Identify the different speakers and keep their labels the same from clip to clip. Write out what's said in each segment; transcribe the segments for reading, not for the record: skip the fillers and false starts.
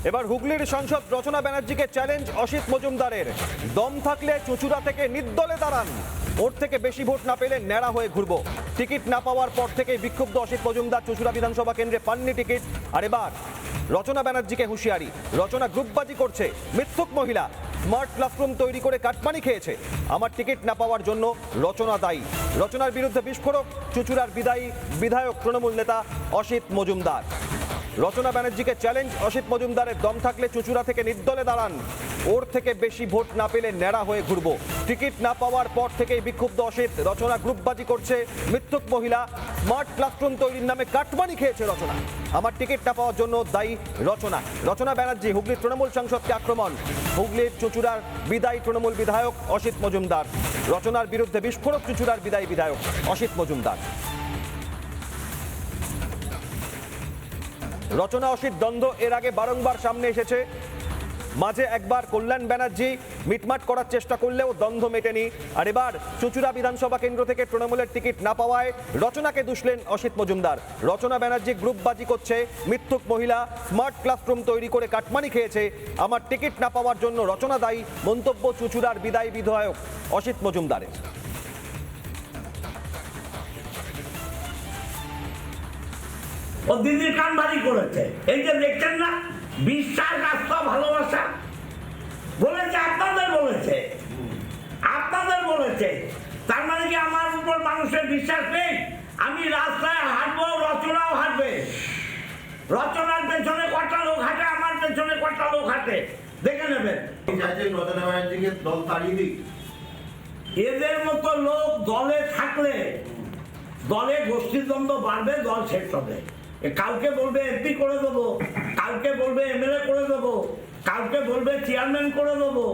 Speaker 1: এবার হুগলির সাংসদ রচনা ব্যানার্জিকে চ্যালেঞ্জ অসিত মজুমদারের। দম থাকলে চুঁচুড়া থেকে নির্দলে দাঁড়ান, ওর থেকে বেশি ভোট না পেলে ন্যাড়া হয়ে ঘুরবো। টিকিট না পাওয়ার পর থেকেই বিক্ষুব্ধ অসিত মজুমদার, চুঁচুড়া বিধানসভা কেন্দ্রে পাননি টিকিট। আর এবার রচনা ব্যানার্জিকে হুঁশিয়ারি, রচনা গ্রুপবাজি করছে, মিথ্যুক মহিলা, স্মার্ট ক্লাসরুম তৈরি করে কাটমানি খেয়েছে, আমার টিকিট না পাওয়ার জন্য রচনা দায়ী। রচনার বিরুদ্ধে বিস্ফোরক, চুঁচুড়ার বিধায়ক তৃণমূল নেতা অসিত মজুমদার। রচনা ব্যানার্জিকে চ্যালেঞ্জ অসিত মজুমদারের, দম থাকলে চুঁচুড়া থেকে নির্দলে দাঁড়ান, ওর থেকে বেশি ভোট না পেলে ন্যাড়া হয়ে ঘুরবো। টিকিট না পাওয়ার পর থেকেই বিক্ষুব্ধ অসিত, রচনা গ্রুপবাজি করছে, মিথ্যুক মহিলা, স্মার্ট ক্লাসরুম তৈরির নামে কাটমানি খেয়েছে রচনা, আমার টিকিট না পাওয়ার জন্য দায়ী রচনা। রচনা ব্যানার্জি হুগলির তৃণমূল সাংসদকে আক্রমণ, হুগলির চুঁচুড়ার বিদায়ী তৃণমূল বিধায়ক অসিত মজুমদার। রচনার বিরুদ্ধে বিস্ফোরক, চুঁচুড়ার বিদায়ী বিধায়ক অসিত মজুমদার। রচনা অসিত দ্বন্দ্ব এর আগে বারংবার সামনে এসেছে, মাঝে একবার কল্যাণ ব্যানার্জি মিটমাট করার চেষ্টা করলেও দ্বন্দ্ব মেটেনি। আর এবার চুঁচুড়া বিধানসভা কেন্দ্র থেকে তৃণমূলের টিকিট না পাওয়ায় রচনাকে দুষলেন অসিত মজুমদার। রচনা ব্যানার্জি গ্রুপবাজি করছে, মিথ্যুক মহিলা, স্মার্ট ক্লাসরুম তৈরি করে কাটমানি খেয়েছে, আমার টিকিট না পাওয়ার জন্য রচনা দায়ী, মন্তব্য চুঁচুড়ার বিদায়ী বিধায়ক অসিত মজুমদারের।
Speaker 2: ও দিদির কান ভারী করেছে, এই যে দেখছেন না, বিশ্বাস, আস্থা, ভালোবাসা বলেছে, আপনাদের বলেছে। তার মানে কি আমার উপর মানুষের বিশ্বাস নেই? আমি রাস্তায় হাঁটবো, রচনাও হাঁটবে। রচনার পেছনে কটা লোক হাঁটে, আমার পেছনে কটা লোক হাঁটে, দেখে নেবেন। এদের মতো লোক দলে থাকলে দলে গোষ্ঠীদ্বন্দ্ব বাড়বে, দল শেষ হবে। কালকে বলবে এমপি করে দেবো, কালকে বলবে এমএলএ করে দেবো, কালকে বলবে চেয়ারম্যান করে দেবো।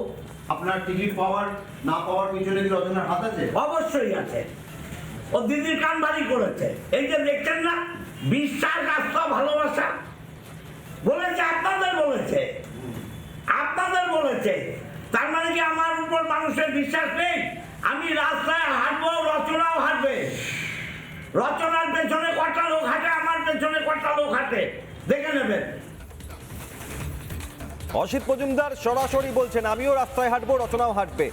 Speaker 3: আপনার টিকিট পাওয়ার না পাওয়ার পিছনে কি রচনার হাত আছে?
Speaker 2: অবশ্যই আছে। ও দিদির কান ভারী করেছে, এই যে দেখছেন না, বিশ্বাস, আস্থা, ভালোবাসা বলেছে, আপনাদের বলেছে। তার মানে কি আমার উপর মানুষের বিশ্বাস নেই? আমি রাস্তায় হাঁটবো, রচনাও হাঁটবে। রচনার পেছনে কটা লোক হাঁটে, আমার পেছনে কটা লোক হাঁটে, দেখে নেবেন।
Speaker 1: অসিত মজুমদার সরাসরি বলছেন, আমিও রাস্তায় হাঁটবো, রচনাও হাঁটবে।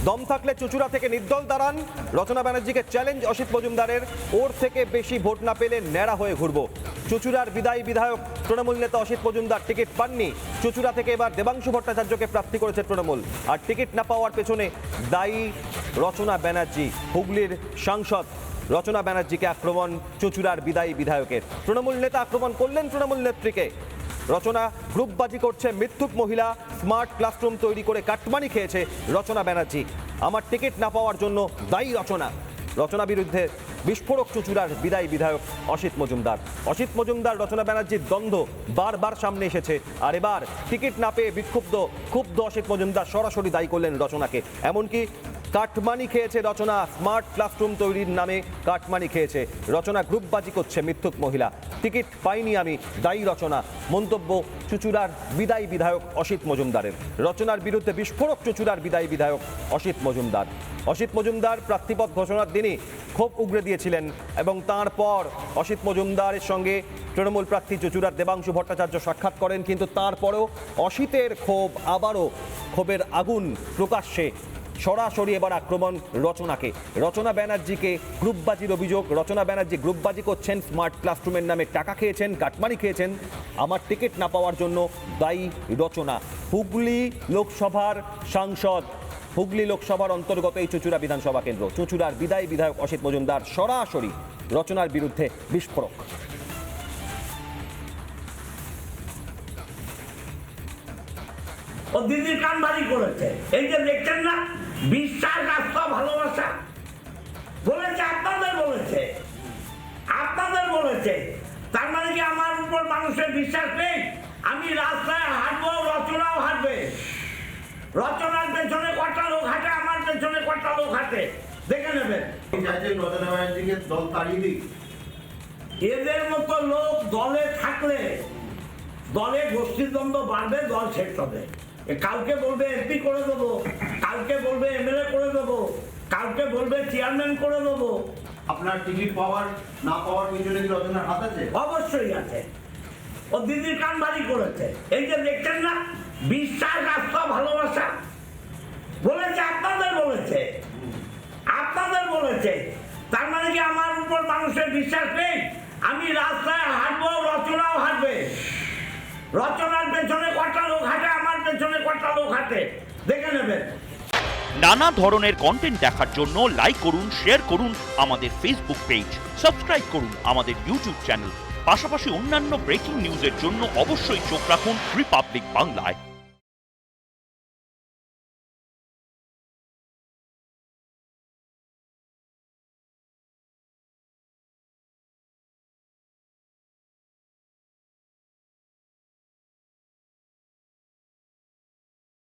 Speaker 1: দম থাকলে চুঁচুড়া থেকে নির্দল দাঁড়ান, রচনা ব্যানার্জিকে চ্যালেঞ্জ অসিত মজুমদারের, ওর থেকে বেশি ভোট না পেলে ন্যাড়া হয়ে ঘুরবো। চুঁচুড়ার বিদায়ী বিধায়ক তৃণমূল নেতা অসিত মজুমদার, টিকিট পাননি। চুঁচুড়া থেকে এবার দেবাংশু ভট্টাচার্যকে প্রার্থী করেছে তৃণমূল, আর টিকিট না পাওয়ার পেছনে দায়ী রচনা ব্যানার্জি। হুগলির সাংসদ রচনা ব্যানার্জিকে আক্রমণ চুঁচুড়ার বিদায়ী বিধায়কের। তৃণমূল নেতা আক্রমণ করলেন তৃণমূল নেত্রীকে। রচনা গ্রুপবাজি করছে, মিথ্যুক মহিলা, স্মার্ট ক্লাসরুম তৈরি করে কাটমানি খেয়েছে রচনা ব্যানার্জি, আমার টিকিট না পাওয়ার জন্য দায়ী রচনা। রচনা বিরুদ্ধে বিস্ফোরক, চুঁচুড়ার বিদায়ী বিধায়ক অসিত মজুমদার। অসিত মজুমদার রচনা ব্যানার্জির দ্বন্দ্ব বারবার সামনে এসেছে, আর এবার টিকিট না পেয়ে ক্ষুব্ধ অসিত মজুমদার সরাসরি দায়ী করলেন রচনাকে। এমনকি কাটমানি খেয়েছে রচনা, স্মার্ট ক্লাসরুম তৈরির নামে কাটমানি খেয়েছে রচনা, গ্রুপবাজি করছে, মিথ্যুক মহিলা, টিকিট পাইনি আমি, দায়ী রচনা, মন্তব্য চুঁচুড়ার বিদায়ী বিধায়ক অসিত মজুমদারের। রচনার বিরুদ্ধে বিস্ফোরক, চুঁচুড়ার বিদায়ী বিধায়ক অসিত মজুমদার। অসিত মজুমদার প্রার্থীপদ ঘোষণার দিনই ক্ষোভ উগরে দিয়েছিলেন, এবং তারপর অসিত মজুমদারের সঙ্গে তৃণমূল প্রার্থী চুঁচুড়ার দেবাংশু ভট্টাচার্য সাক্ষাৎ করেন, কিন্তু তারপরেও অসিতের ক্ষোভ, আবারও ক্ষোভের আগুন প্রকাশ্যে। সরাসরি এবার আক্রমণ রচনাকে, রচনা ব্যানার্জিকে গ্রুপবাজির অভিযোগ। রচনা ব্যানার্জি গ্রুপবাজি করছেন, স্মার্ট ক্লাসরুমের নামে টাকা খেয়েছেন, কাটমানি খেয়েছেন, আমার টিকিট না পাওয়ার জন্য দায়ী রচনা। হুগলি লোকসভার সাংসদ, হুগলি লোকসভার অন্তর্গত এই চুঁচুড়া বিধানসভা কেন্দ্র, চুঁচুড়ার বিদায়ী বিধায়ক অসিত মজুমদার সরাসরি রচনার বিরুদ্ধে বিস্ফোরক।
Speaker 2: ও দিদির কান ভারী করেছে, এই যে দেখছেন না, বিশ্বাস, আস্থা, ভালোবাসা বলেছে, আপনাদের বলেছে। তার মানে কি আমার উপর মানুষের বিশ্বাস নেই? আমি রাস্তায় হাঁটবো, রচনাও হাঁটবে। রচনার পেছনে কটা লোক হাঁটে, আমার পেছনে কটা লোক হাঁটে, দেখে নেবেন। এদের মতো লোক দলে থাকলে দলে গোষ্ঠীদ্বন্দ্ব বাড়বে, দল শেষ হবে। কালকে বলবে এমপি করে দেবো, কালকে বলবে এমএলএ করে দেবো, কালকে বলবে চেয়ারম্যান করে দেবো।
Speaker 3: আপনার টিকিট পাওয়ার না পাওয়ার পিছনে কি রচনার হাত আছে?
Speaker 2: অবশ্যই আছে। ও ও দিদির কান ভারী করেছে। এই যে দেখছেন না, বিশ্বাস, আস্থা, ভালোবাসা বলেছে, আপনাদের বলেছে, আপনাদের বলেছে। তার মানে কি আমার উপর মানুষের বিশ্বাস নেই? আমি রাস্তায় হাঁটবো, রচনাও হাঁটবে। রচনার পেছনে কটা লোক হাঁটে, আমার পেছনে কটা লোক হাঁটে, দেখে নেবেন।
Speaker 4: নানা ধরনের কন্টেন্ট দেখার জন্য লাইক করুন, শেয়ার করুন আমাদের ফেসবুক পেজ, সাবস্ক্রাইব করুন আমাদের ইউটিউব চ্যানেল। পাশাপাশি অন্যান্য ব্রেকিং নিউজের জন্য অবশ্যই চোখ রাখুন রিপাবলিক বাংলায়।